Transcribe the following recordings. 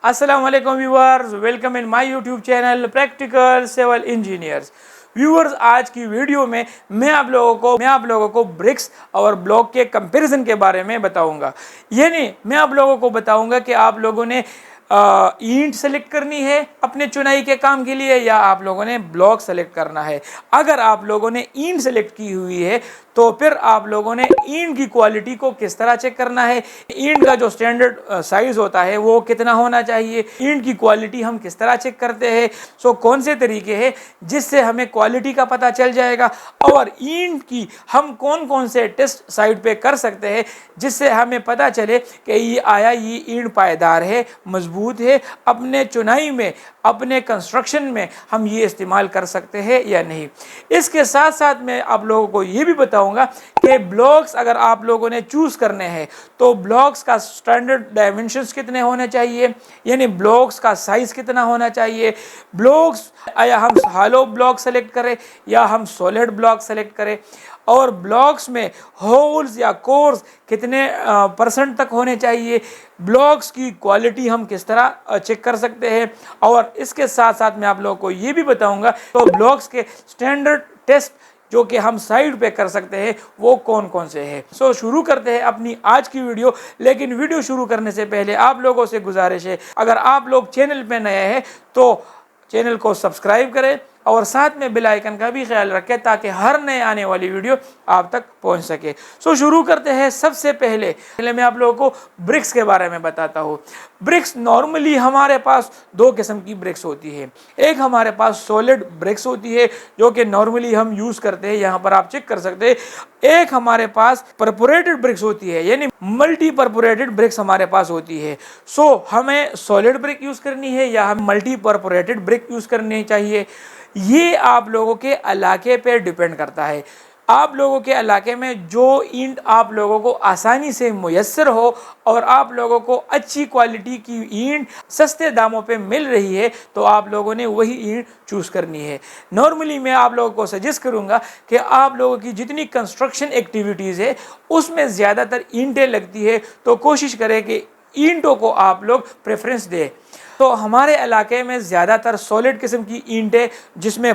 अस्सलाम वालेकुम viewers, welcome in my YouTube channel practical civil engineers. Viewers, आज की वीडियो में मैं आप लोगों को ब्रिक्स और ब्लॉक के कंपैरिजन के बारे में बताऊंगा। यानी मैं आप लोगों को बताऊंगा कि आप लोगों ने ईंट सेलेक्ट करनी है अपने चुनाई के काम के लिए या आप लोगों ने ब्लॉक सेलेक्ट करना है। अगर आप लोगों ने ईंट सेलेक्ट की हुई है तो फिर आप लोगों ने ईंट की क्वालिटी को किस तरह चेक करना है, ईंट का जो स्टैंडर्ड साइज होता है वो कितना होना चाहिए, ईंट की क्वालिटी हम किस तरह चेक करते हैं, सो कौन से तरीके हैं जिससे हमें क्वालिटी का पता चल जाएगा, और ईंट की हम कौन कौन से टेस्ट साइट पे कर सकते हैं जिससे हमें पता चले कि ये ईंट पायदार है, मजबूत है, अपने चुनाई में अपने कंस्ट्रक्शन में हम ये इस्तेमाल कर सकते हैं या नहीं। इसके साथ साथ मैं आप लोगों को ये भी बताऊंगा कि ब्लॉक्स अगर आप लोगों ने चूज करने हैं तो ब्लॉक्स का स्टैंडर्ड डायमेंशंस कितने होने चाहिए, यानी ब्लॉक्स का साइज कितना होना चाहिए, ब्लॉक्स या हम हॉलो ब्लॉक सेलेक्ट करें या हम सॉलिड ब्लॉक सेलेक्ट करें, और ब्लॉक्स में होल्स या कोर्स कितने परसेंट तक होने चाहिए, ब्लॉक्स की क्वालिटी हम किस तरह चेक कर सकते हैं, और इसके साथ साथ मैं आप लोगों को ये भी बताऊंगा तो ब्लॉक्स के स्टैंडर्ड टेस्ट जो कि हम साइड पे कर सकते हैं वो कौन कौन से हैं। सो शुरू करते हैं अपनी आज की वीडियो। लेकिन वीडियो शुरू करने से पहले आप लोगों से गुजारिश है, अगर आप लोग चैनल पे नए हैं तो चैनल को सब्सक्राइब करें और साथ में बेल आइकन का भी ख्याल रखें ताकि हर नए आने वाली वीडियो आप तक पहुंच सके। सो शुरू करते हैं। सबसे पहले मैं आप लोगों को ब्रिक्स के बारे में बताता हूँ। ब्रिक्स नॉर्मली हमारे पास दो किस्म की ब्रिक्स होती है। एक हमारे पास सॉलिड ब्रिक्स होती है जो कि नॉर्मली हम यूज करते हैं, यहाँ पर आप चेक कर सकते हैं। एक हमारे पास परपोरेटेड ब्रिक्स होती है, यानी मल्टी परपोरेटेड ब्रिक्स हमारे पास होती है। सो हमें सॉलिड ब्रिक यूज करनी है या हम मल्टी परपोरेटेड ब्रिक यूज करनी चाहिए, ये आप लोगों के इलाके पे डिपेंड करता है। आप लोगों के इलाके में जो ईंट आप लोगों को आसानी से मुयस्सर हो और आप लोगों को अच्छी क्वालिटी की ईंट सस्ते दामों पे मिल रही है तो आप लोगों ने वही ईंट चूज़ करनी है। नॉर्मली मैं आप लोगों को सजेस्ट करूंगा कि आप लोगों की जितनी कंस्ट्रक्शन एक्टिविटीज़ है उसमें ज़्यादातर ईंटें लगती है तो कोशिश करें कि ईंटों को आप लोग प्रेफरेंस दें। तो हमारे इलाके में ज़्यादातर सॉलिड किस्म की ईंटें जिसमें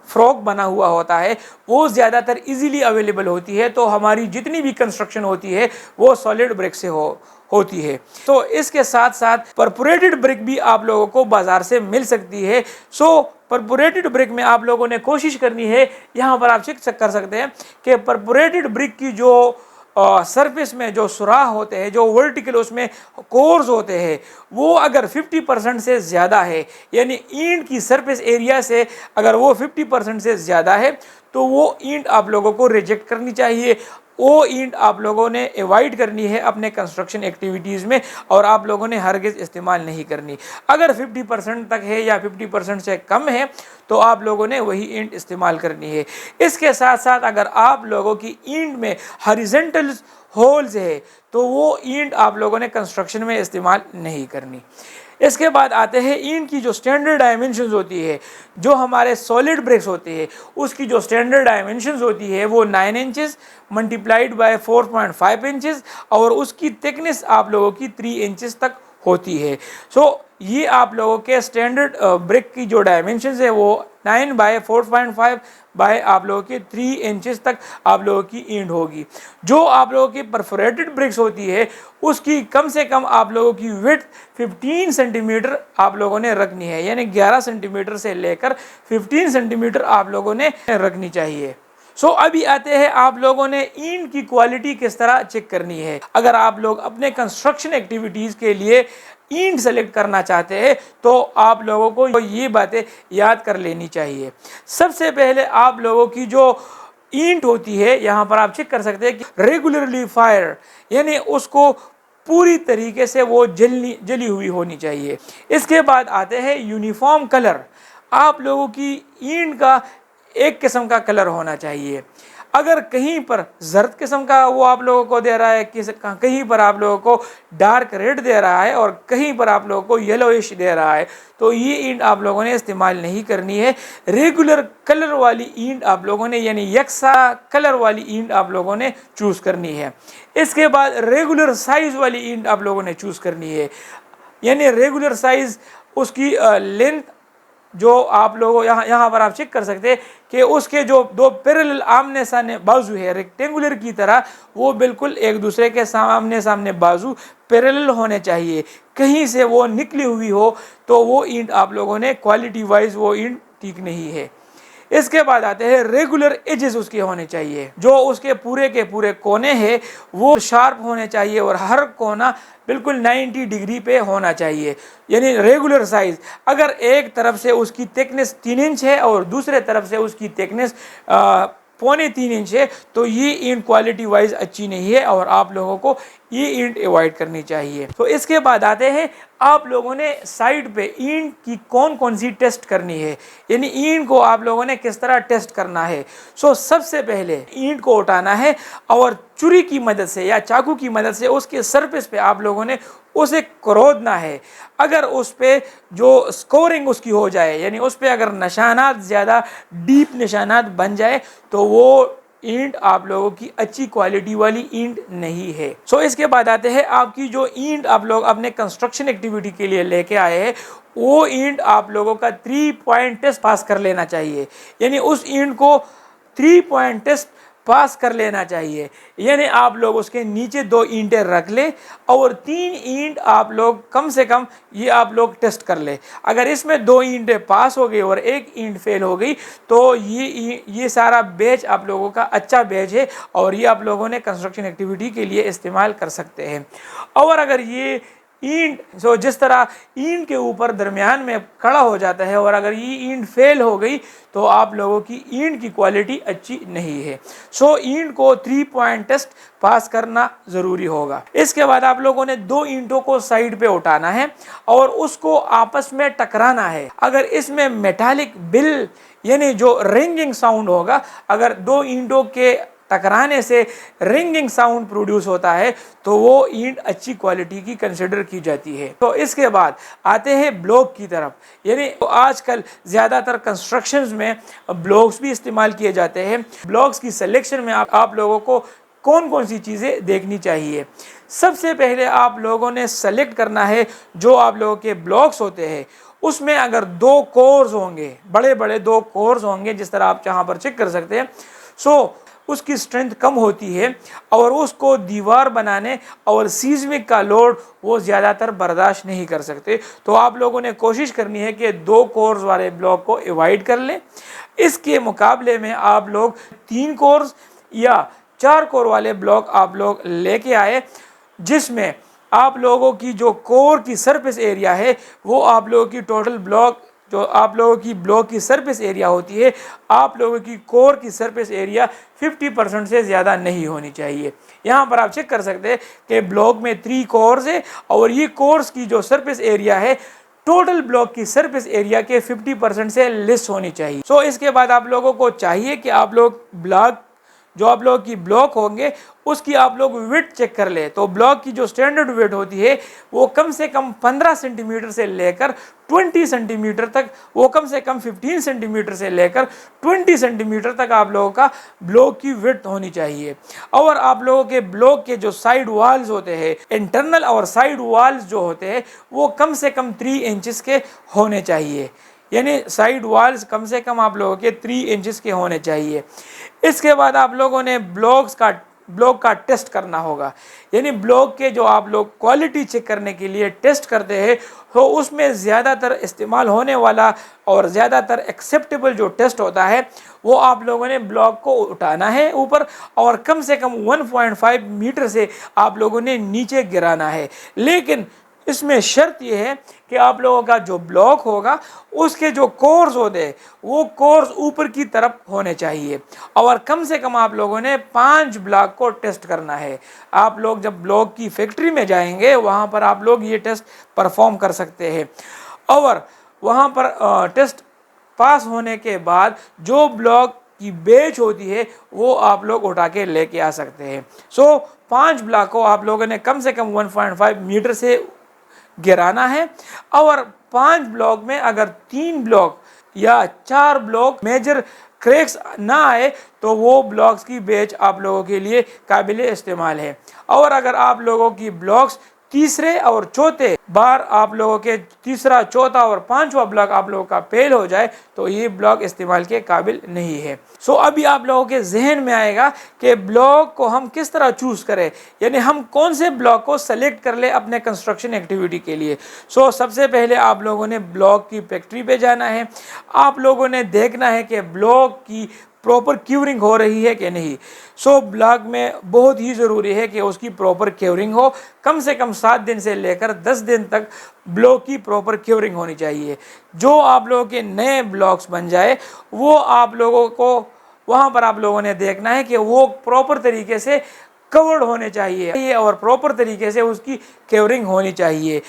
फ्रॉक बना हुआ होता है वो ज़्यादातर इजीली अवेलेबल होती है, तो हमारी जितनी भी कंस्ट्रक्शन होती है वो सॉलिड ब्रिक से होती है। तो इसके साथ साथ परपोरेटेड ब्रिक भी आप लोगों को बाज़ार से मिल सकती है। सो परपोरेटेड ब्रिक में आप लोगों ने कोशिश करनी है, यहाँ पर आप चेक कर सकते हैं कि परपोरेटेड ब्रिक की जो सरफेस में जो सुराख होते हैं, जो वर्टिकल उसमें कोर्स होते हैं, वो अगर 50% से ज़्यादा है, यानी ईंट की सरफेस एरिया से अगर वो 50% से ज़्यादा है तो वो ईंट आप लोगों को रिजेक्ट करनी चाहिए। वो ईंट आप लोगों ने अवॉइड करनी है अपने कंस्ट्रक्शन एक्टिविटीज़ में और आप लोगों ने हरगिज़ इस्तेमाल नहीं करनी। अगर 50% तक है या 50% से कम है तो आप लोगों ने वही ईंट इस्तेमाल करनी है। इसके साथ साथ अगर आप लोगों की ईंट में हॉरिजॉन्टल होल्स है तो वो ईंट आप लोगों ने कंस्ट्रक्शन में इस्तेमाल नहीं करनी। इसके बाद आते हैं ईंट की जो स्टैंडर्ड डायमेंशंस होती है, जो हमारे सॉलिड ब्रिक्स होती है उसकी जो स्टैंडर्ड डायमेंशंस होती है वो 9 इंचेस मल्टीप्लाइड बाय 4.5 इंचेस और उसकी थिकनेस आप लोगों की 3 इंचेस तक होती है। सो ये आप लोगों के स्टैंडर्ड ब्रिक की जो डायमेंशंस है वो 9 बाय 4.5 बाय आप लोगों के 3 इंचेस तक आप लोगों की ईंट होगी। जो आप लोगों की परफोरेटेड ब्रिक्स होती है उसकी कम से कम आप लोगों की विड्थ 15 सेंटीमीटर आप लोगों ने रखनी है, यानी 11 सेंटीमीटर से लेकर 15 सेंटीमीटर आप लोगों ने रखनी चाहिए। सो अभी आते हैं आप लोगों ने ईंट की क्वालिटी किस तरह चेक करनी है। अगर आप लोग अपने कंस्ट्रक्शन एक्टिविटीज़ के लिए ईंट सेलेक्ट करना चाहते हैं तो आप लोगों को ये बातें याद कर लेनी चाहिए। सबसे पहले आप लोगों की जो ईंट होती है, यहाँ पर आप चेक कर सकते हैं कि रेगुलरली फायर, यानी उसको पूरी तरीके से वो जली हुई होनी चाहिए। इसके बाद आते हैं यूनिफॉर्म कलर। आप लोगों की ईंट का एक किस्म का कलर होना चाहिए। अगर कहीं पर जर्द किस्म का वो आप लोगों को दे रहा है, कहीं पर आप लोगों को डार्क रेड दे रहा है और कहीं पर आप लोगों को येलोइश दे रहा है तो ये ईंट आप लोगों ने इस्तेमाल नहीं करनी है। रेगुलर कलर वाली ईंट आप लोगों ने, यानी यकसा कलर वाली ईंट आप लोगों ने चूज़ करनी है। इसके बाद रेगुलर साइज वाली ईंट आप लोगों ने चूज़ करनी है। यानी रेगुलर साइज उसकी लेंथ जो आप लोगों यहाँ पर आप चेक कर सकते हैं कि उसके जो दो पैरेलल आमने सामने बाजू है रेक्टेंगुलर की तरह, वो बिल्कुल एक दूसरे के सामने सामने बाजू पैरेलल होने चाहिए। कहीं से वो निकली हुई हो तो वो ईंट आप लोगों ने क्वालिटी वाइज वो ईंट ठीक नहीं है। इसके बाद आते हैं रेगुलर एजेस उसके होने चाहिए, जो उसके पूरे के पूरे कोने हैं वो शार्प होने चाहिए और हर कोना बिल्कुल 90 डिग्री पे होना चाहिए। यानी रेगुलर साइज, अगर एक तरफ से उसकी थिकनेस 3 इंच है और दूसरे तरफ से उसकी थिकनेस 2.25 इंच है तो ये ईंट क्वालिटी वाइज अच्छी नहीं है और आप लोगों को ये ईंट अवॉइड करनी चाहिए। तो इसके बाद आते हैं आप लोगों ने साइड पे ईंट की कौन कौन सी टेस्ट करनी है, यानी ईंट को आप लोगों ने किस तरह टेस्ट करना है। सबसे पहले ईंट को उठाना है और छुरी की मदद से या चाकू की मदद से उसके सरफेस पे आप लोगों ने उसे खोदना है। अगर उस पे जो स्कोरिंग उसकी हो जाए, यानी उस पे अगर निशानात ज़्यादा डीप निशानात बन जाए तो वो ईंट आप लोगों की अच्छी क्वालिटी वाली ईंट नहीं है। इसके बाद आते हैं आपकी जो ईंट आप लोग अपने कंस्ट्रक्शन एक्टिविटी के लिए लेके आए हैं, वो ईंट आप लोगों का 3 पॉइंट टेस्ट पास कर लेना चाहिए। यानी उस ईंट को 3 पॉइंट टेस्ट पास कर लेना चाहिए। यानी आप लोग उसके नीचे 2 ईंटें रख ले और 3 ईंट आप लोग कम से कम ये आप लोग टेस्ट कर ले। अगर इसमें 2 ईंटें पास हो गई और 1 ईंट फेल हो गई तो ये सारा बैच आप लोगों का अच्छा बैच है और ये आप लोगों ने कंस्ट्रक्शन एक्टिविटी के लिए इस्तेमाल कर सकते हैं। और अगर ये ईंट जिस तरह ईंट के ऊपर दरमियान में खड़ा हो जाता है और अगर ये ईंट फेल हो गई तो आप लोगों की ईंट की क्वालिटी अच्छी नहीं है। ईंट को 3 पॉइंट टेस्ट पास करना ज़रूरी होगा। इसके बाद आप लोगों ने 2 ईंटों को साइड पे उठाना है और उसको आपस में टकराना है। अगर इसमें मेटालिक बिल यानी जो रिंगिंग साउंड होगा, अगर 2 ईंटों के टकराने से रिंगिंग साउंड प्रोड्यूस होता है तो वो ईंट अच्छी क्वालिटी की कंसिडर की जाती है। तो इसके बाद आते हैं ब्लॉक की तरफ। यानी तो आजकल ज़्यादातर कंस्ट्रक्शंस में ब्लॉक्स भी इस्तेमाल किए जाते हैं। ब्लॉक्स की सिलेक्शन में आप लोगों को कौन कौन सी चीज़ें देखनी चाहिए। सबसे पहले आप लोगों ने सेलेक्ट करना है जो आप लोगों के ब्लॉक्स होते हैं उसमें अगर 2 कोर्स होंगे, बड़े बड़े 2 कोर्स होंगे, जिस तरह आप यहाँ पर चेक कर सकते हैं, उसकी स्ट्रेंथ कम होती है और उसको दीवार बनाने और सीज़मिक का लोड वो ज़्यादातर बर्दाश्त नहीं कर सकते। तो आप लोगों ने कोशिश करनी है कि 2 कोर्स वाले ब्लॉक को अवॉइड कर लें। इसके मुकाबले में आप लोग 3 कोर्स या 4 कोर वाले ब्लॉक आप लोग लेके आए, जिसमें आप लोगों की जो कोर की सरफेस एरिया है वो आप लोगों की टोटल ब्लॉक जो आप लोगों की ब्लॉक की सरफेस एरिया होती है, आप लोगों की कोर की सरफेस एरिया 50% से ज़्यादा नहीं होनी चाहिए। यहाँ पर आप चेक कर सकते हैं कि ब्लॉक में 3 कोर्स है और ये कोर्स की जो सरफेस एरिया है टोटल ब्लॉक की सरफेस एरिया के 50% से लेस होनी चाहिए। इसके बाद आप लोगों को चाहिए कि आप लोग ब्लॉक जो आप लोगों की ब्लॉक होंगे उसकी आप लोग वेट चेक कर ले। तो ब्लॉक की जो स्टैंडर्ड वेट होती है वो कम से कम 15 सेंटीमीटर से लेकर 20 सेंटीमीटर तक, वो कम से कम 15 सेंटीमीटर से लेकर 20 सेंटीमीटर तक आप लोगों का ब्लॉक की वेट होनी चाहिए। और आप लोगों के ब्लॉक के जो साइड वॉल्स होते हैं, इंटरनल और साइड वॉल्स जो होते हैं वो कम से कम 3 इंचेस के होने चाहिए। यानी साइड वॉल्स कम से कम आप लोगों के 3 इंचेस के होने चाहिए। इसके बाद आप लोगों ने ब्लॉक का टेस्ट करना होगा। यानी ब्लॉक के जो आप लोग क्वालिटी चेक करने के लिए टेस्ट करते हैं तो उसमें ज़्यादातर इस्तेमाल होने वाला और ज़्यादातर एक्सेप्टेबल जो टेस्ट होता है वो आप लोगों ने ब्लॉक को उठाना है ऊपर और कम से कम 1.5 मीटर से आप लोगों ने नीचे गिराना है। लेकिन इसमें शर्त यह है कि आप लोगों का जो ब्लॉक होगा उसके जो कोर्स होते हैं वो कोर्स ऊपर की तरफ होने चाहिए और कम से कम आप लोगों ने 5 ब्लॉक को टेस्ट करना है। आप लोग जब ब्लॉक की फैक्ट्री में जाएंगे वहाँ पर आप लोग ये टेस्ट परफॉर्म कर सकते हैं और वहाँ पर टेस्ट पास होने के बाद जो ब्लॉक की बेच होती है वो आप लोग उठा के लेके आ सकते हैं। 5 ब्लॉक को आप लोगों ने कम से कम 1.5 मीटर से गिराना है और 5 ब्लॉक में अगर 3 ब्लॉक या 4 ब्लॉक मेजर क्रैक्स ना आए तो वो ब्लॉक्स की बेच आप लोगों के लिए काबिल इस्तेमाल है। और अगर आप लोगों की ब्लॉक्स तीसरे और चौथे बार आप लोगों के तीसरा, चौथा और पांचवा ब्लॉक आप लोगों का फेल हो जाए तो ये ब्लॉक इस्तेमाल के काबिल नहीं है। सो अभी आप लोगों के जहन में आएगा कि ब्लॉक को हम किस तरह चूज करें, यानी हम कौन से ब्लॉक को सेलेक्ट कर ले अपने कंस्ट्रक्शन एक्टिविटी के लिए। सो सबसे पहले आप लोगों ने ब्लॉक की फैक्ट्री पे जाना है। आप लोगों ने देखना है कि ब्लॉक की प्रॉपर क्यूरिंग हो रही है कि नहीं। सो ब्लॉक में बहुत ही ज़रूरी है कि उसकी प्रॉपर क्यूरिंग हो। कम से कम 7 दिन से लेकर 10 दिन तक ब्लॉक की प्रॉपर क्यूरिंग होनी चाहिए। जो आप लोगों के नए ब्लॉक्स बन जाए वो आप लोगों को वहाँ पर आप लोगों ने देखना है कि वो प्रॉपर तरीके से कवर्ड होने चाहिए और प्रॉपर तरीके से उसकी क्यूरिंग होनी चाहिए।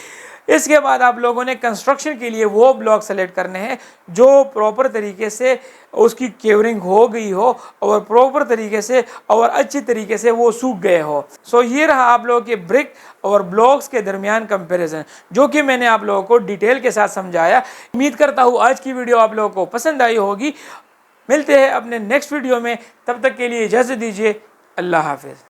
इसके बाद आप लोगों ने कंस्ट्रक्शन के लिए वो ब्लॉक सेलेक्ट करने हैं जो प्रॉपर तरीके से उसकी क्यूरिंग हो गई हो और प्रॉपर तरीके से और अच्छी तरीके से वो सूख गए हो। सो ये रहा आप लोगों के ब्रिक और ब्लॉक्स के दरमियान कंपैरिजन, जो कि मैंने आप लोगों को डिटेल के साथ समझाया। उम्मीद करता हूँ आज की वीडियो आप लोगों को पसंद आई होगी। मिलते हैं अपने नेक्स्ट वीडियो में, तब तक के लिए इजाज़त दीजिए। अल्लाह हाफिज़।